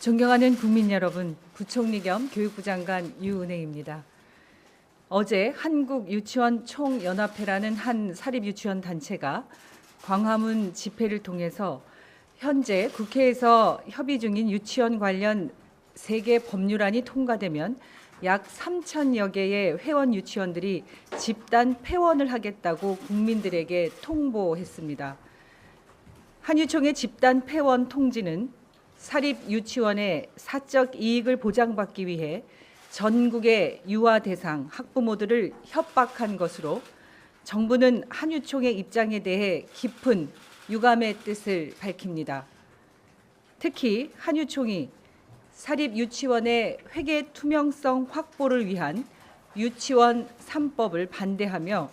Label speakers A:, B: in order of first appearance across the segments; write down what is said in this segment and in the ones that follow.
A: 존경하는 국민 여러분, 부총리 겸 교육부 장관 유은혜입니다. 어제 한국유치원 총연합회라는 한 사립유치원 단체가 광화문 집회를 통해서 현재 국회에서 협의 중인 유치원 관련 3개 법률안이 통과되면 약 3,000여 개의 회원 유치원들이 집단 폐원을 하겠다고 국민들에게 통보했습니다. 한유총의 집단 폐원 통지는 사립 유치원의 사적 이익을 보장받기 위해 전국의 유아 대상 학부모들을 협박한 것으로 정부는 한유총의 입장에 대해 깊은 유감의 뜻을 밝힙니다. 특히 한유총이 사립 유치원의 회계 투명성 확보를 위한 유치원 3법을 반대하며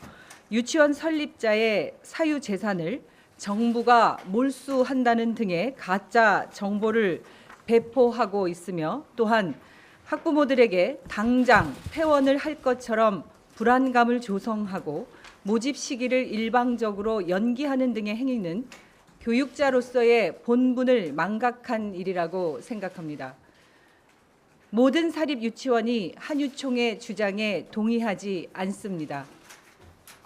A: 유치원 설립자의 사유 재산을 정부가 몰수한다는 등의 가짜 정보를 배포하고 있으며, 또한 학부모들에게 당장 폐원을 할 것처럼 불안감을 조성하고 모집 시기를 일방적으로 연기하는 등의 행위는 교육자로서의 본분을 망각한 일이라고 생각합니다. 모든 사립 유치원이 한유총의 주장에 동의하지 않습니다.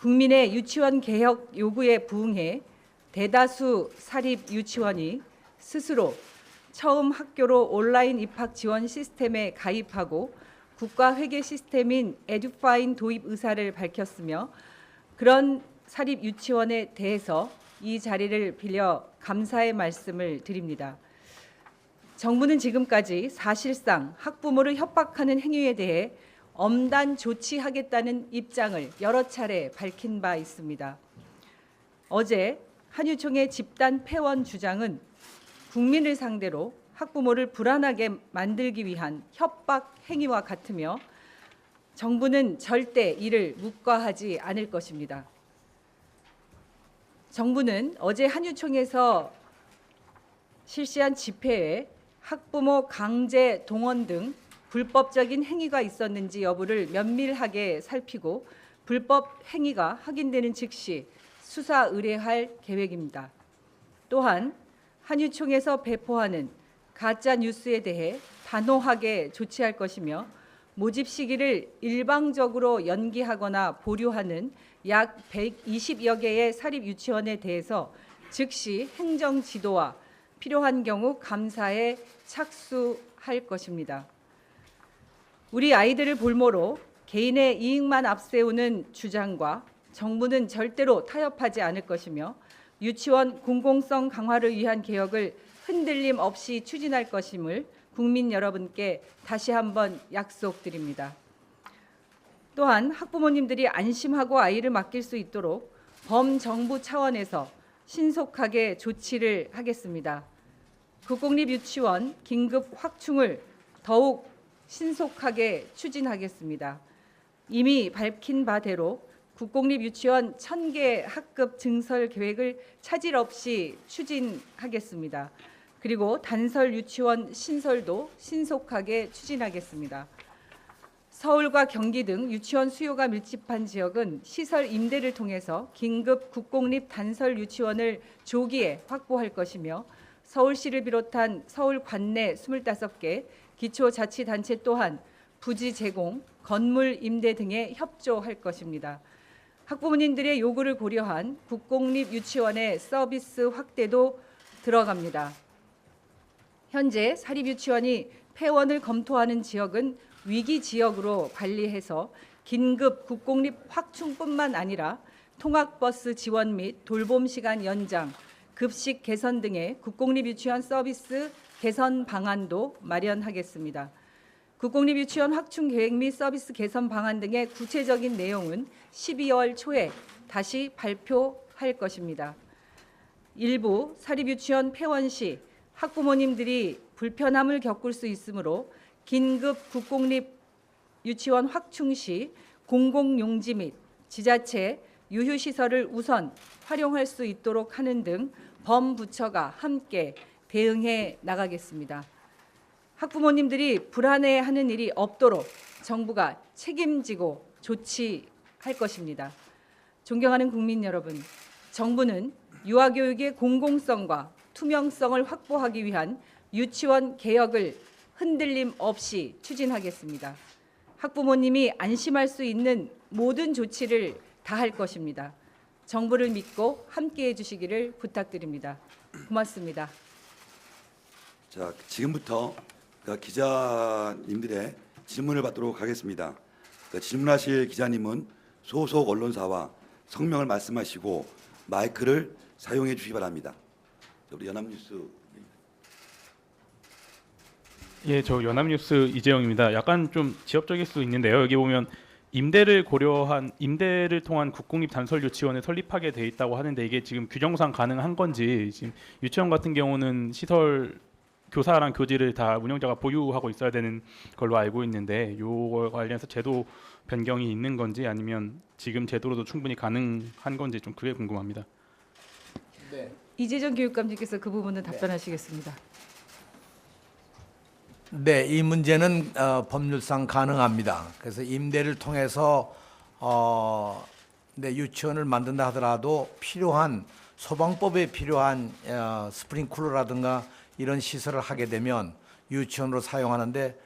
A: 국민의 유치원 개혁 요구에 부응해 대다수 사립 유치원이 스스로 처음 학교로 온라인 입학 지원 시스템에 가입하고 국가 회계 시스템인 에듀파인 도입 의사를 밝혔으며, 그런 사립 유치원에 대해서 이 자리를 빌려 감사의 말씀을 드립니다. 정부는 지금까지 사실상 학부모를 협박하는 행위에 대해 엄단 조치하겠다는 입장을 여러 차례 밝힌 바 있습니다. 어제 한유총의 집단 폐원 주장은 국민을 상대로 학부모를 불안하게 만들기 위한 협박 행위와 같으며 정부는 절대 이를 묵과하지 않을 것입니다. 정부는 어제 한유총에서 실시한 집회에 학부모 강제 동원 등 불법적인 행위가 있었는지 여부를 면밀하게 살피고 불법 행위가 확인되는 즉시 수사 의뢰할 계획입니다. 또한 한유총에서 배포하는 가짜 뉴스에 대해 단호하게 조치할 것이며, 모집 시기를 일방적으로 연기하거나 보류하는 약 120여 개의 사립 유치원에 대해서 즉시 행정 지도와 필요한 경우 감사에 착수할 것입니다. 우리 아이들을 볼모로 개인의 이익만 앞세우는 주장과 정부는 절대로 타협하지 않을 것이며, 유치원 공공성 강화를 위한 개혁을 흔들림 없이 추진할 것임을 국민 여러분께 다시 한번 약속드립니다. 또한 학부모님들이 안심하고 아이를 맡길 수 있도록 범정부 차원에서 신속하게 조치를 하겠습니다. 국공립유치원 긴급 확충을 더욱 신속하게 추진하겠습니다. 이미 밝힌 바대로 국공립유치원 1,000개 학급 증설 계획을 차질 없이 추진하겠습니다. 그리고 단설 유치원 신설도 신속하게 추진하겠습니다. 서울과 경기 등 유치원 수요가 밀집한 지역은 시설 임대를 통해서 긴급 국공립 단설 유치원을 조기에 확보할 것이며, 서울시를 비롯한 서울 관내 25개 기초자치단체 또한 부지 제공, 건물 임대 등에 협조할 것입니다. 학부모님들의 요구를 고려한 국공립 유치원의 서비스 확대도 들어갑니다. 현재 사립유치원이 폐원을 검토하는 지역은 위기 지역으로 관리해서 긴급 국공립 확충뿐만 아니라 통학버스 지원 및 돌봄 시간 연장, 급식 개선 등의 국공립 유치원 서비스 개선 방안도 마련하겠습니다. 국공립 유치원 확충 계획 및 서비스 개선 방안 등의 구체적인 내용은 12월 초에 다시 발표할 것입니다. 일부 사립유치원 폐원 시 학부모님들이 불편함을 겪을 수 있으므로 긴급 국공립 유치원 확충 시 공공용지 및 지자체 유휴시설을 우선 활용할 수 있도록 하는 등 범부처가 함께 대응해 나가겠습니다. 학부모님들이 불안해하는 일이 없도록 정부가 책임지고 조치할 것입니다. 존경하는 국민 여러분, 정부는 유아교육의 공공성과 투명성을 확보하기 위한 유치원 개혁을 흔들림 없이 추진하겠습니다. 학부모님이 안심할 수 있는 모든 조치를 다할 것입니다. 정부를 믿고 함께해 주시기를 부탁드립니다. 고맙습니다.
B: 자, 지금부터 기자님들의 질문을 받도록 하겠습니다. 질문하실 기자님은 소속 언론사와 성명을 말씀하시고 마이크를 사용해 주시기 바랍니다. 우리 연합뉴스.
C: 예, 저 연합뉴스 이재영입니다. 약간 좀 지엽적일 수 있는데요. 여기 보면 임대를 통한 국공립 단설 유치원을 설립하게 돼 있다고 하는데 이게 지금 규정상 가능한 건지, 지금 유치원 같은 경우는 시설 교사랑 교지를 다 운영자가 보유하고 있어야 되는 걸로 알고 있는데 요거 관련해서 제도 변경이 있는 건지 아니면 지금 제도로도 충분히 가능한 건지 좀 그게 궁금합니다.
D: 네.
A: 이재정 교육감님께서 그 부분은 답변하시겠습니다.
D: 네, 이 문제는 법률상 가능합니다. 그래서 임대를 통해서 유치원을 만든다 하더라도 필요한 소방법에 필요한 스프링클러라든가 이런 시설을 하게 되면 유치원으로 사용하는데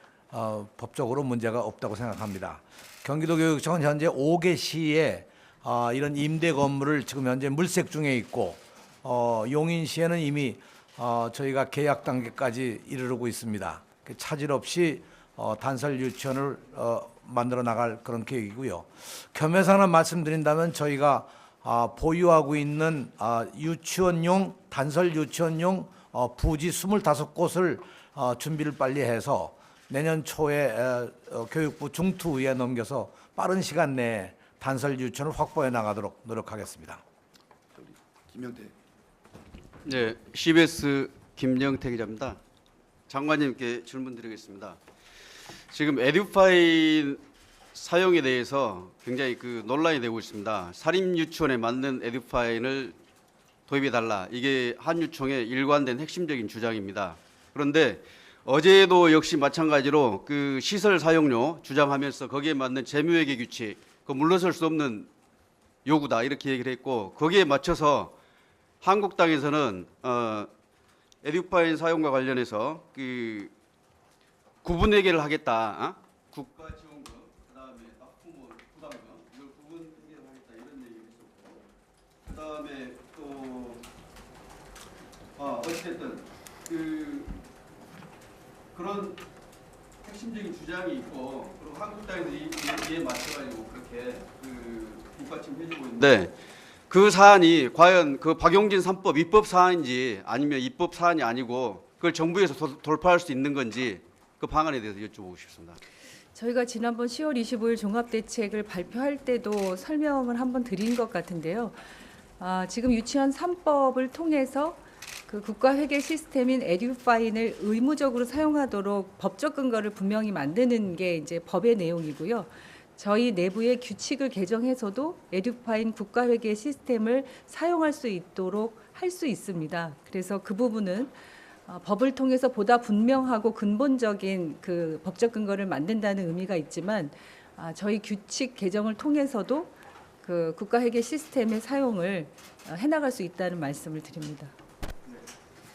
D: 법적으로 문제가 없다고 생각합니다. 경기도교육청은 현재 5개 시에 이런 임대 건물을 지금 현재 물색 중에 있고 용인시에는 이미 저희가 계약 단계까지 이르르고 있습니다. 차질 없이 단설 유치원을 만들어 나갈 그런 계획이고요. 겸해서 하나 말씀드린다면 저희가 보유하고 있는 유치원용 단설 유치원용 부지 25곳을 준비를 빨리 해서 내년 초에 교육부 중투위에 넘겨서 빠른 시간 내에 단설 유치원을 확보해 나가도록 노력하겠습니다.
B: 김영태.
E: 네, CBS 김영태 기자입니다. 장관님께 질문드리겠습니다. 지금 에듀파인 사용에 대해서 굉장히 논란이 되고 있습니다. 사립 유치원에 맞는 에듀파인을 도입해달라. 이게 한 유총의 일관된 핵심적인 주장입니다. 그런데 어제도 역시 마찬가지로 시설 사용료 주장하면서 거기에 맞는 재무회계 규칙, 물러설 수 없는 요구다 이렇게 얘기를 했고 거기에 맞춰서 한국당에서는 에듀파인 사용과 관련해서 구분 회계를 하겠다. 국가지원금, 그다음에 학부모 부담금 이걸 구분 회계를 하겠다 이런 얘기를 했었고, 그다음에 또 어쨌든 그런 핵심적인 주장이 있고 그리고 한국당에서 이에 맞춰가지고 그렇게 뒷받침 해주고 있는데. 그 사안이 과연 박용진 3법 입법 사안인지 아니면 입법 사안이 아니고 그걸 정부에서 돌파할 수 있는 건지 그 방안에 대해서 여쭤보고 싶습니다.
A: 저희가 지난번 10월 25일 종합대책을 발표할 때도 설명을 한번 드린 것 같은데요. 지금 유치원 3법을 통해서 국가회계 시스템인 에듀파인을 의무적으로 사용하도록 법적 근거를 분명히 만드는 게 이제 법의 내용이고요. 저희 내부의 규칙을 개정해서도 에듀파인 국가회계 시스템을 사용할 수 있도록 할 수 있습니다. 그래서 그 부분은 법을 통해서 보다 분명하고 근본적인 법적 근거를 만든다는 의미가 있지만 저희 규칙 개정을 통해서도 국가회계 시스템의 사용을 해나갈 수 있다는 말씀을 드립니다.